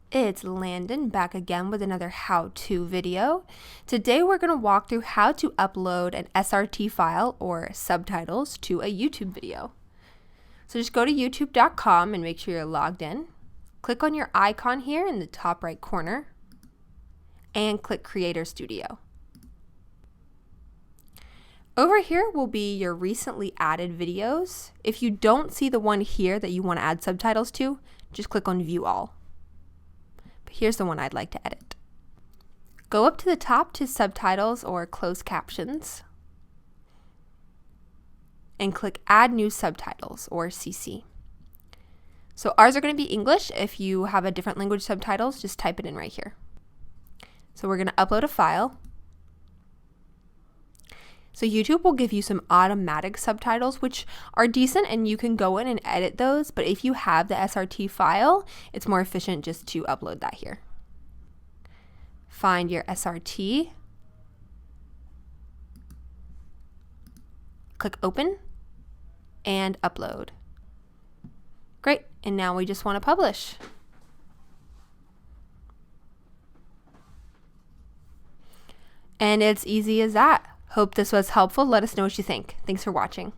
It's Landon back again with another how-to video. Today we're going to walk through how to upload an SRT file or subtitles to a YouTube video. So just go to youtube.com and make sure you're logged in. Click on your icon here in the top right corner and click Creator Studio. Over here will be your recently added videos. If you don't see the one here that you want to add subtitles to, just click on View All. But here's the one I'd like to edit. Go up to the top to Subtitles or Closed Captions and click Add New Subtitles or CC. So ours are going to be English. If you have a different language subtitles, just type it in right here. So we're going to upload a file. So YouTube will give you some automatic subtitles, which are decent and you can go in and edit those. But if you have the SRT file, it's more efficient just to upload that here. Find your SRT. Click Open and Upload. Great. And now we just want to publish. And it's easy as that. Hope this was helpful. Let us know what you think. Thanks for watching.